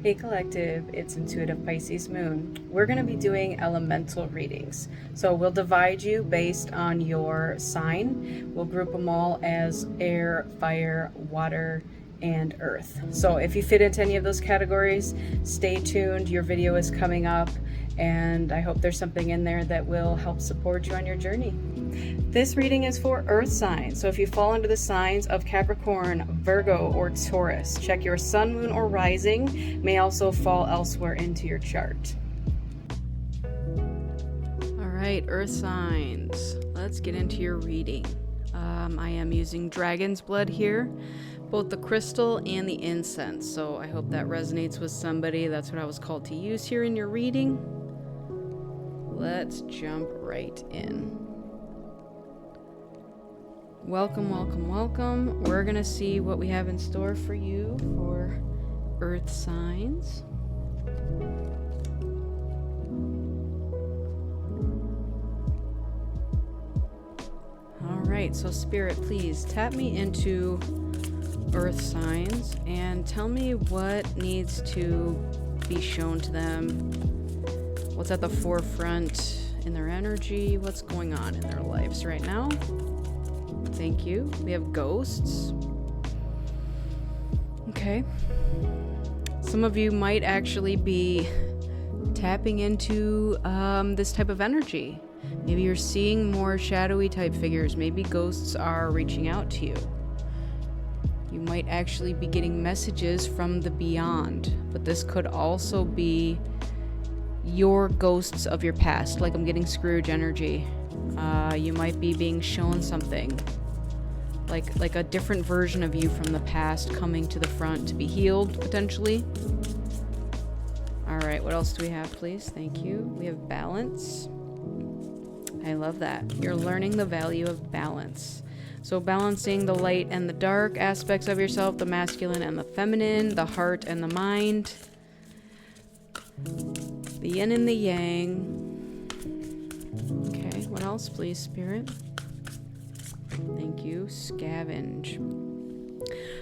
Hey Collective, it's Intuitive Pisces Moon. We're going to be doing elemental readings. So we'll divide you based on your sign. We'll group them all as air, fire, water, and earth. So if you fit into any of those categories, stay tuned. Your video is coming up, and I hope there's something in there that will help support you on your journey. This reading is for earth signs. So if you fall into the signs of Capricorn, Virgo, or Taurus, check your sun, moon, or rising. May also fall elsewhere into your chart. All right, earth signs. Let's get into your reading. I am using dragon's blood here, both the crystal and the incense. So I hope that resonates with somebody. That's what I was called to use here in your reading. Let's jump right in. Welcome, welcome, welcome. We're going to see what we have in store for you for earth signs. All right, so Spirit, please tap me into earth signs and tell me what needs to be shown to them. What's at the forefront in their energy? What's going on in their lives right now? Thank you. We have ghosts. Okay. Some of you might actually be tapping into this type of energy. Maybe you're seeing more shadowy type figures. Maybe ghosts are reaching out to you. You might actually be getting messages from the beyond, but this could also be your ghosts of your past. Like I'm getting Scrooge energy. You might be being shown something. Like a different version of you from the past coming to the front to be healed, potentially. All right, what else do we have, please? Thank you. We have balance. I love that. You're learning the value of balance. So balancing the light and the dark aspects of yourself, the masculine and the feminine, the heart and the mind, the yin and the yang. Okay, what else, please, Spirit? Thank you. Scavenge.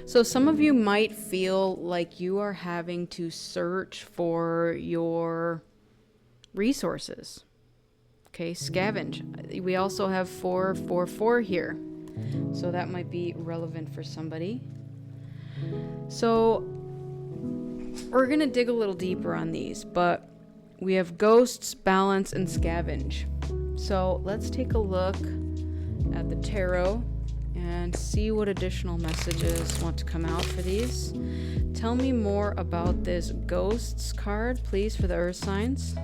So some of you might feel like you are having to search for your resources. Okay, scavenge. We also have 444 here. So that might be relevant for somebody. So we're going to dig a little deeper on these, but we have ghosts, balance, and scavenge. So let's take a look at the tarot and see what additional messages want to come out for these. Tell me more about this ghosts card, please, for the earth signs.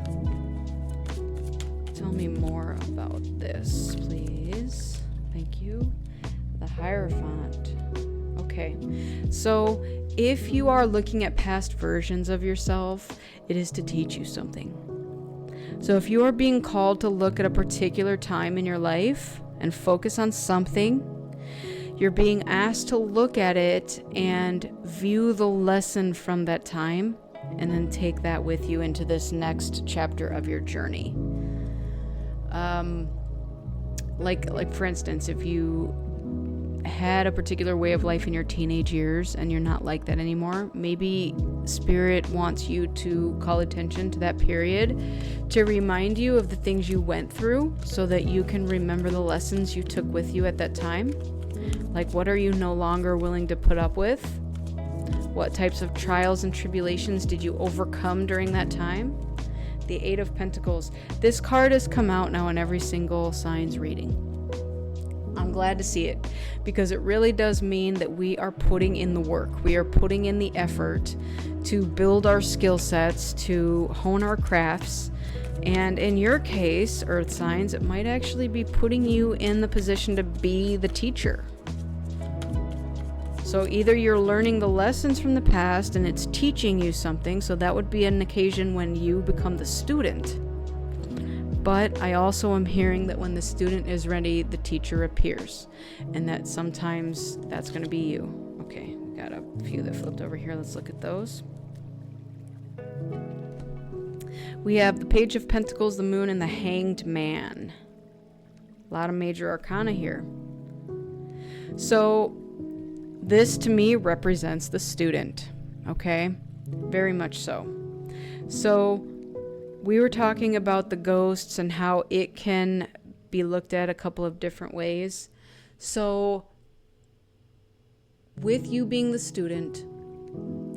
Tell me more about this, please. Thank you. The Hierophant. Okay, so if you are looking at past versions of yourself, it is to teach you something. So if you are being called to look at a particular time in your life and focus on something, you're being asked to look at it and view the lesson from that time and then take that with you into this next chapter of your journey. Like for instance, if you had a particular way of life in your teenage years and you're not like that anymore, maybe Spirit wants you to call attention to that period to remind you of the things you went through so that you can remember the lessons you took with you at that time. Like, what are you no longer willing to put up with? What types of trials and tribulations did you overcome during that time? The Eight of Pentacles. This card has come out now in every single signs reading. I'm glad to see it because it really does mean that we are putting in the work. We are putting in the effort to build our skill sets, to hone our crafts. And in your case, earth signs, it might actually be putting you in the position to be the teacher. So either you're learning the lessons from the past and it's teaching you something, so that would be an occasion when you become the student. But I also am hearing that when the student is ready, the teacher appears. And that sometimes that's going to be you. Okay, we got a few that flipped over here. Let's look at those. We have the Page of Pentacles, the Moon, and the Hanged Man. A lot of major arcana here. So this to me represents the student, okay? Very much so. So we were talking about the ghosts and how it can be looked at a couple of different ways. So with you being the student,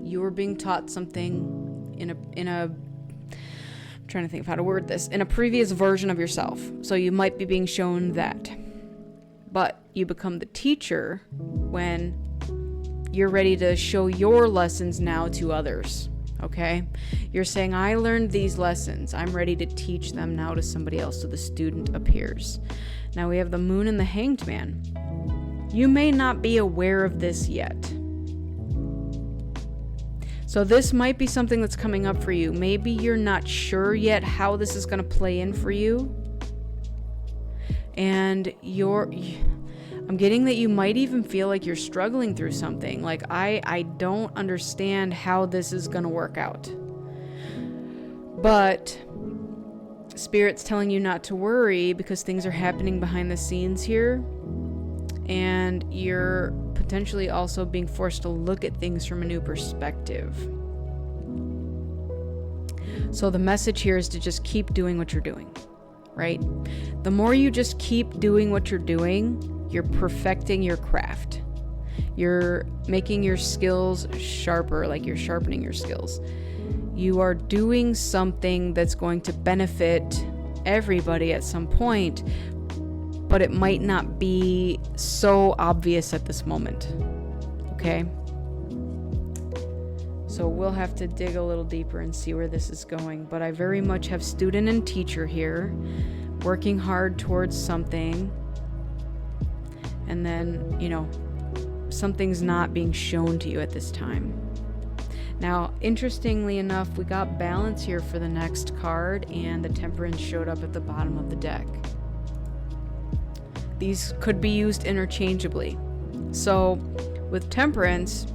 you were being taught something in a I'm trying to think of how to word this, in a previous version of yourself. So you might be being shown that. But you become the teacher when you're ready to show your lessons now to others. Okay? You're saying, I learned these lessons. I'm ready to teach them now to somebody else. So the student appears. Now we have the Moon and the Hanged Man. You may not be aware of this yet. So this might be something that's coming up for you. Maybe you're not sure yet how this is going to play in for you. And I'm getting that you might even feel like you're struggling through something. Like, I don't understand how this is going to work out. But Spirit's telling you not to worry because things are happening behind the scenes here. And you're potentially also being forced to look at things from a new perspective. So the message here is to just keep doing what you're doing, right? The more you just keep doing what you're doing, you're perfecting your craft. You're making your skills sharper, like you're sharpening your skills. You are doing something that's going to benefit everybody at some point, but it might not be so obvious at this moment. Okay? So we'll have to dig a little deeper and see where this is going. But I very much have student and teacher here, working hard towards something. And then, something's not being shown to you at this time. Now, interestingly enough, we got balance here for the next card, and the Temperance showed up at the bottom of the deck. These could be used interchangeably. So with Temperance,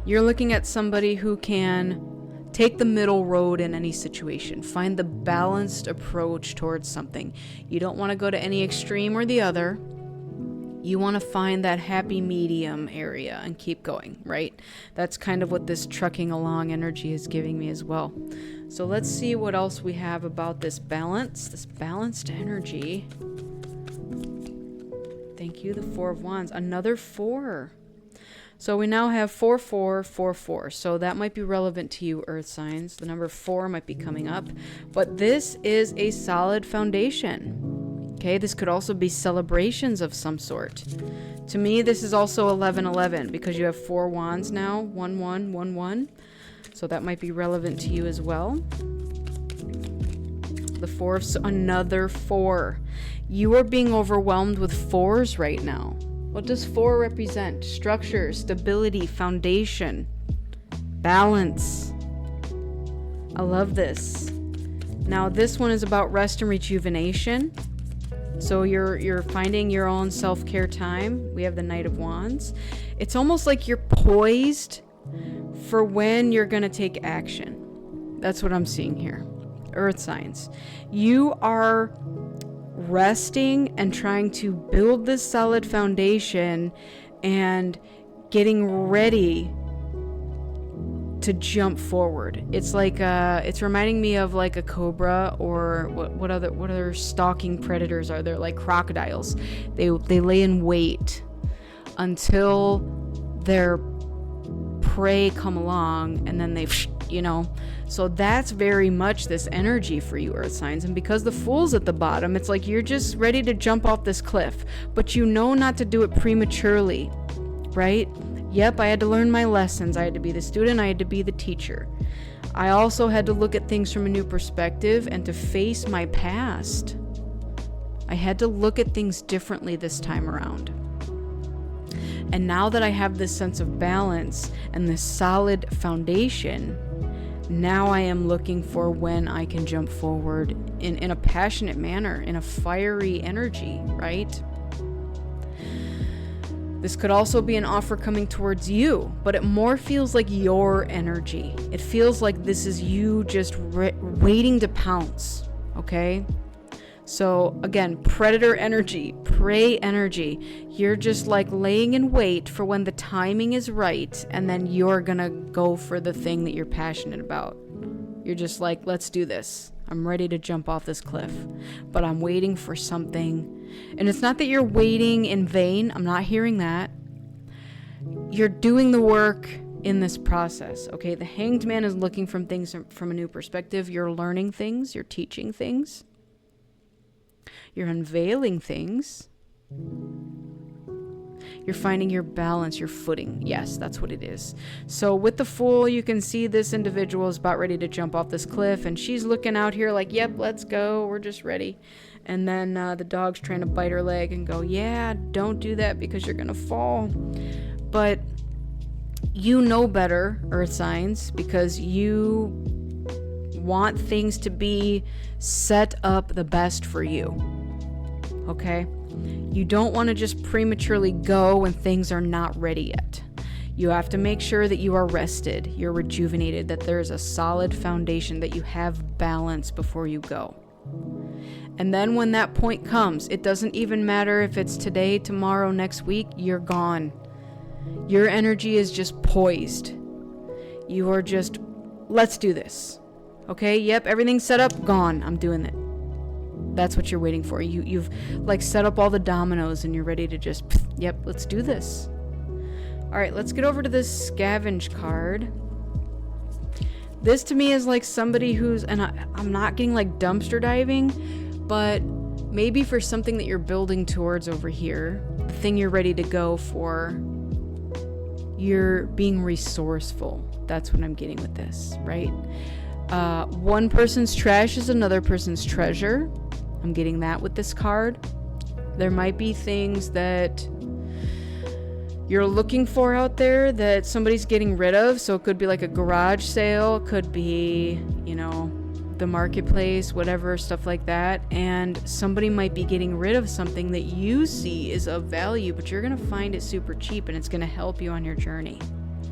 you're looking at somebody who can take the middle road in any situation. Find the balanced approach towards something. You don't want to go to any extreme or the other. You want to find that happy medium area and keep going, right? That's kind of what this trucking along energy is giving me as well. So let's see what else we have about this balanced energy. Thank you, the Four of Wands. Another 4. So we now have 4, 4, 4, 4. So that might be relevant to you, Earth signs. The number 4 might be coming up. But this is a solid foundation. Okay, this could also be celebrations of some sort. To me, this is also 11-11 because you have 4 wands now. 1, 1, 1, 1. So that might be relevant to you as well. The 4 of another 4. You are being overwhelmed with 4s right now. What does 4 represent? Structure, stability, foundation, balance. I love this. Now this one is about rest and rejuvenation. So you're finding your own self-care time. We have the Knight of Wands. It's almost like you're poised for when you're going to take action. That's what I'm seeing here. Earth signs. You are resting and trying to build this solid foundation and getting ready to jump forward. It's like it's reminding me of like a cobra, or what other stalking predators are there, like crocodiles. They lay in wait until their prey come along, and then they so that's very much this energy for you, Earth signs. And because the Fool's at the bottom, it's like you're just ready to jump off this cliff, but you know not to do it prematurely, right? Yep, I had to learn my lessons. I had to be the student, I had to be the teacher. I also had to look at things from a new perspective and to face my past. I had to look at things differently this time around. And now that I have this sense of balance and this solid foundation, now I am looking for when I can jump forward in a passionate manner, in a fiery energy, right? This could also be an offer coming towards you, but it more feels like your energy. It feels like this is you just waiting to pounce, okay? So again, predator energy, prey energy. You're just like laying in wait for when the timing is right, and then you're gonna go for the thing that you're passionate about. You're just like, let's do this. I'm ready to jump off this cliff, but I'm waiting for something. And it's not that you're waiting in vain. I'm not hearing that. You're doing the work in this process, okay? The Hanged Man is looking from things from a new perspective. You're learning things. You're teaching things. You're unveiling things. You're finding your balance, your footing. Yes, that's what it is. So with the Fool, you can see this individual is about ready to jump off this cliff, and she's looking out here like, yep, let's go. We're just ready. And then the dog's trying to bite her leg and go, yeah, don't do that because you're going to fall. But you know better, Earth signs, because you want things to be set up the best for you. Okay? You don't want to just prematurely go when things are not ready yet. You have to make sure that you are rested, you're rejuvenated, that there's a solid foundation, that you have balance before you go. And then when that point comes, it doesn't even matter if it's today, tomorrow, next week, you're gone. Your energy is just poised. You are just, let's do this. Okay, yep, everything's set up, gone, I'm doing it. That's what you're waiting for. You've like set up all the dominoes and you're ready to just, yep, let's do this. All right, let's get over to this Scavenge card. This to me is like somebody who's, and I'm not getting like dumpster diving, but maybe for something that you're building towards over here, the thing you're ready to go for, you're being resourceful. That's what I'm getting with this, right? One person's trash is another person's treasure. I'm getting that with this card. There might be things that you're looking for out there that somebody's getting rid of. So it could be like a garage sale, could be, the marketplace, whatever, stuff like that. And somebody might be getting rid of something that you see is of value, but you're going to find it super cheap and it's going to help you on your journey.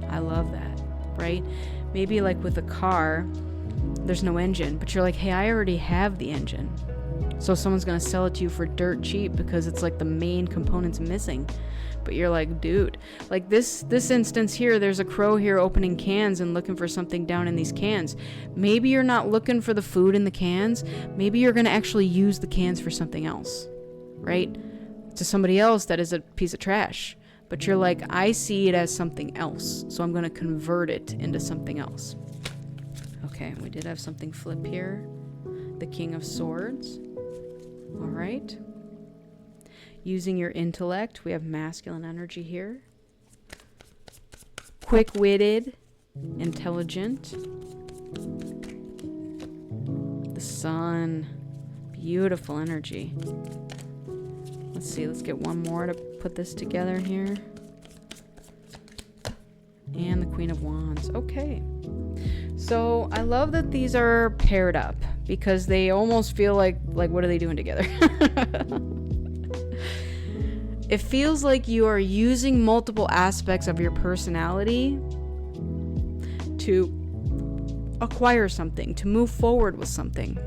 I love that, right? Maybe like with a car, there's no engine, but you're like, hey, I already have the engine. So someone's going to sell it to you for dirt cheap because it's like the main component's missing. But you're like, dude, like this instance here, there's a crow here opening cans and looking for something down in these cans. Maybe you're not looking for the food in the cans. Maybe you're going to actually use the cans for something else, right? To somebody else that is a piece of trash. But you're like, I see it as something else. So I'm going to convert it into something else. Okay, we did have something flip here. The King of Swords. All right. Using your intellect, we have masculine energy here. Quick-witted, intelligent. The Sun, beautiful energy. Let's see, let's get one more to put this together here. And the Queen of Wands. Okay. So I love that these are paired up because they almost feel like what are they doing together? It feels like you are using multiple aspects of your personality to acquire something, to move forward with something.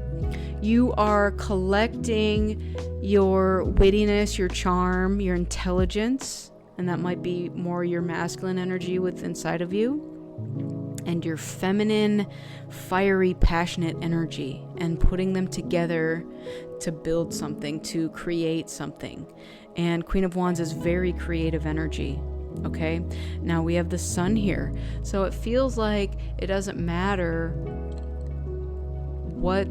You are collecting your wittiness, your charm, your intelligence, and that might be more your masculine energy with inside of you, and your feminine, fiery, passionate energy, and putting them together to build something, to create something. And Queen of Wands is very creative energy. Okay, now we have the Sun here, so it feels like it doesn't matter what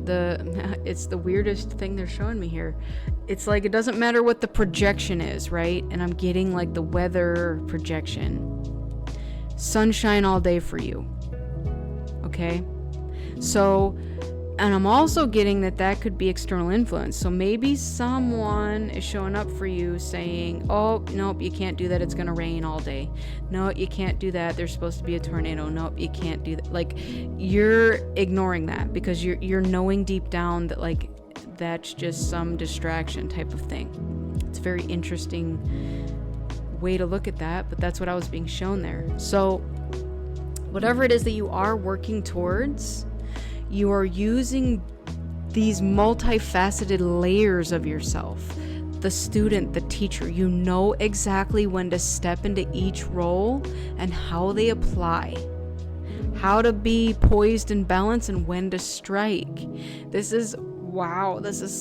it's the weirdest thing they're showing me here. It's like it doesn't matter what the projection is, right? And I'm getting like the weather projection. Sunshine all day for you. Okay, so, and I'm also getting that could be external influence. So maybe someone is showing up for you saying, oh, nope, you can't do that. It's going to rain all day. No, you can't do that. There's supposed to be a tornado. Nope, you can't do that. Like, you're ignoring that because you're knowing deep down that, like, that's just some distraction type of thing. It's a very interesting way to look at that, but that's what I was being shown there. So whatever it is that you are working towards, you are using these multifaceted layers of yourself. The student, the teacher, you know exactly when to step into each role and how they apply. How to be poised and balanced and when to strike. This is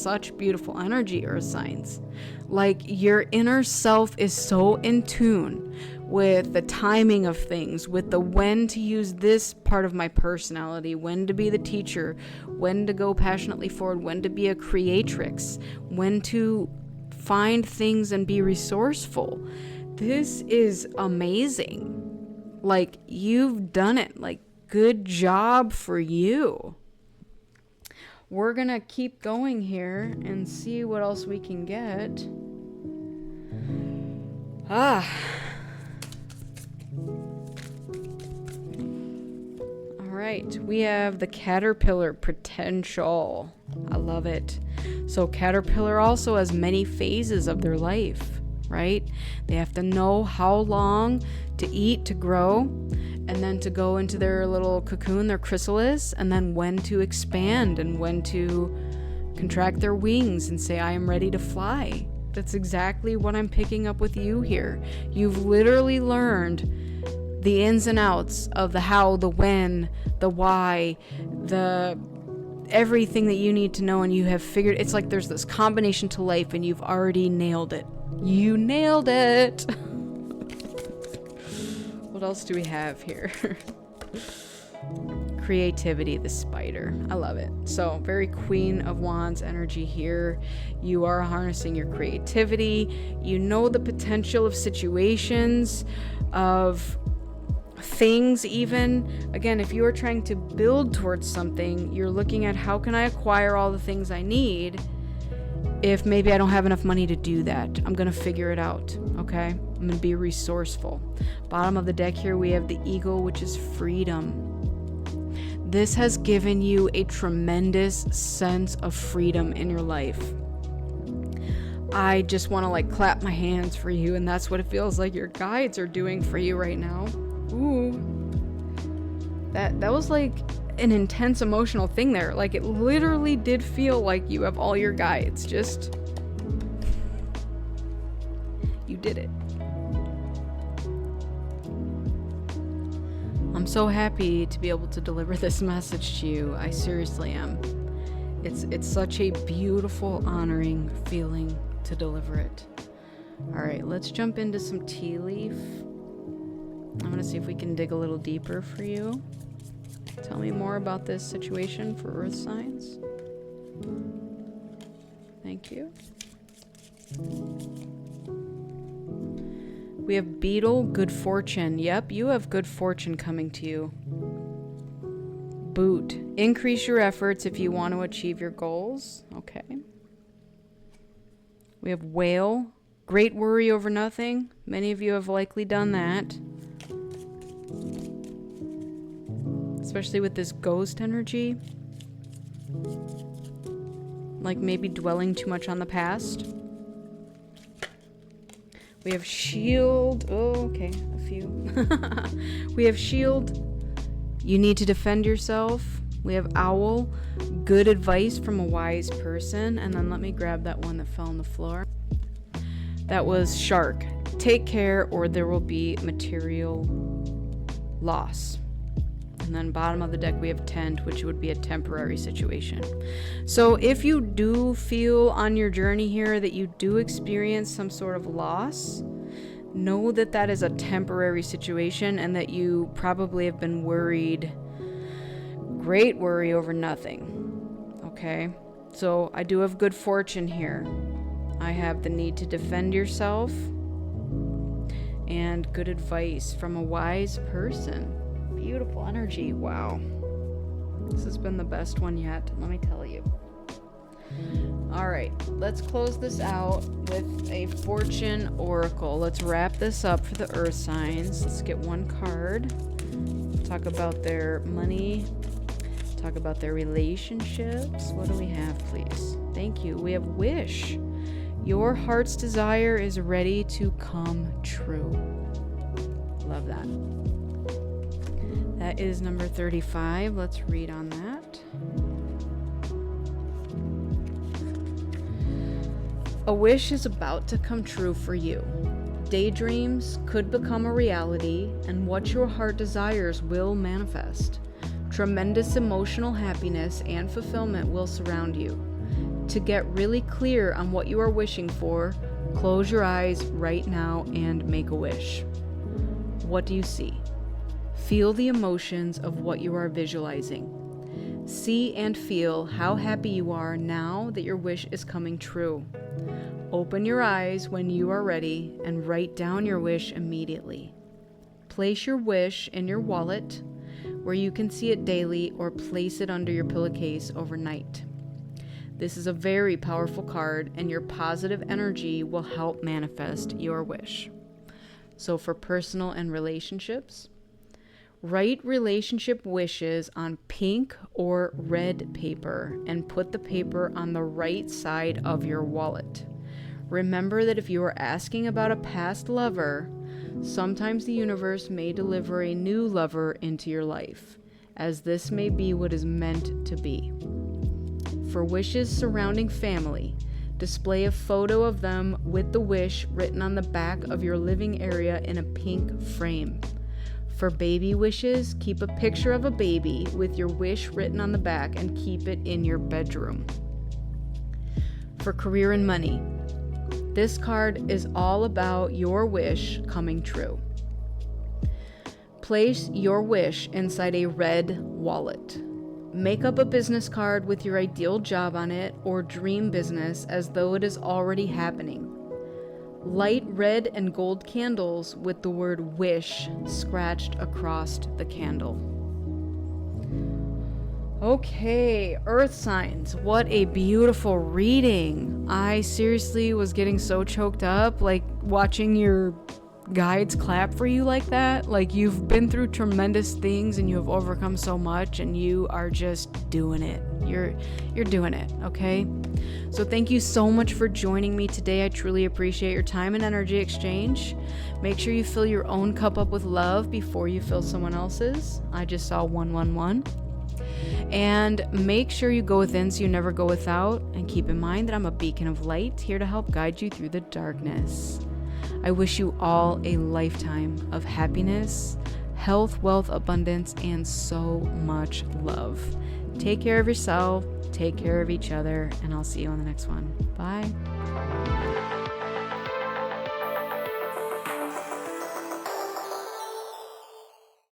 such beautiful energy, earth signs. Like, your inner self is so in tune with the timing of things, with the when to use this part of my personality, when to be the teacher, when to go passionately forward, when to be a creatrix, when to find things and be resourceful. This is amazing. Like, you've done it. Like, good job for you. We're gonna keep going here and see what else we can get. Alright, we have the caterpillar potential. I love it. So caterpillar also has many phases of their life, right? They have to know how long to eat to grow, and then to go into their little cocoon, their chrysalis, and then when to expand and when to contract their wings and say, I am ready to fly. That's exactly what I'm picking up with you here. You've literally learned the ins and outs of the how, the when, the why, the everything that you need to know, and you have figured. It's like there's this combination to life and you've already nailed it. You nailed it. What else do we have here? Creativity, the spider. I love it. So very Queen of Wands energy here. You are harnessing your creativity. You know the potential of situations, of things even. Again, if you are trying to build towards something, you're looking at how can I acquire all the things I need if maybe I don't have enough money to do that. I'm going to figure it out, okay? I'm going to be resourceful. Bottom of the deck here, we have the eagle, which is freedom. This has given you a tremendous sense of freedom in your life. I just want to like clap my hands for you, and that's what it feels like your guides are doing for you right now. Ooh. That was like an intense emotional thing there. Like, it literally did feel like you have all your guides. Just, you did it. I'm so happy to be able to deliver this message to you. I seriously am. It's such a beautiful, honoring feeling to deliver it. All right, let's jump into some tea leaf. I'm going to see if we can dig a little deeper for you. Tell me more about this situation for earth signs. Thank you. We have beetle, good fortune. Yep, you have good fortune coming to you. Boot, increase your efforts if you want to achieve your goals. Okay. We have whale, great worry over nothing. Many of you have likely done that. Especially with this ghost energy. Like maybe dwelling too much on the past. We have shield. Oh, okay, a few. We have shield. You need to defend yourself. We have owl. Good advice from a wise person. And then let me grab that one that fell on the floor. That was shark. Take care or there will be material loss. And then bottom of the deck we have tent, which would be a temporary situation. So if you do feel on your journey here that you do experience some sort of loss, know that that is a temporary situation and that you probably have been worried, great worry over nothing. Okay? So I do have good fortune here. I have the need to defend yourself and good advice from a wise person. Beautiful energy. Wow. This has been the best one yet, let me tell you. All right, let's close this out with a fortune oracle. Let's wrap this up for the earth signs. Let's get one card. Talk about their money. Talk about their relationships. What do we have, please? Thank you. We have wish. Your heart's desire is ready to come true. Love that. That is number 35. Let's read on that. A wish is about to come true for you. Daydreams could become a reality, and what your heart desires will manifest. Tremendous emotional happiness and fulfillment will surround you. To get really clear on what you are wishing for, close your eyes right now and make a wish. What do you see? Feel the emotions of what you are visualizing. See and feel how happy you are now that your wish is coming true. Open your eyes when you are ready and write down your wish immediately. Place your wish in your wallet where you can see it daily, or place it under your pillowcase overnight. This is a very powerful card, and your positive energy will help manifest your wish. So for personal and relationships, write relationship wishes on pink or red paper and put the paper on the right side of your wallet. Remember that if you are asking about a past lover, sometimes the universe may deliver a new lover into your life, as this may be what is meant to be. For wishes surrounding family, display a photo of them with the wish written on the back of your living area in a pink frame. For baby wishes, keep a picture of a baby with your wish written on the back and keep it in your bedroom. For career and money, this card is all about your wish coming true. Place your wish inside a red wallet. Make up a business card with your ideal job on it or dream business as though it is already happening. Light red and gold candles with the word wish scratched across the candle. Okay, earth signs. What a beautiful reading. I seriously was getting so choked up, like watching your guides clap for you like that. Like, you've been through tremendous things and you have overcome so much, and you are just doing it. You're doing it, okay? So thank you so much for joining me today. I truly appreciate your time and energy exchange. Make sure you fill your own cup up with love before you fill someone else's. I just saw 111. And make sure you go within so you never go without. And keep in mind that I'm a beacon of light here to help guide you through the darkness. I wish you all a lifetime of happiness, health, wealth, abundance, and so much love. Take care of yourself, take care of each other, and I'll see you on the next one. Bye.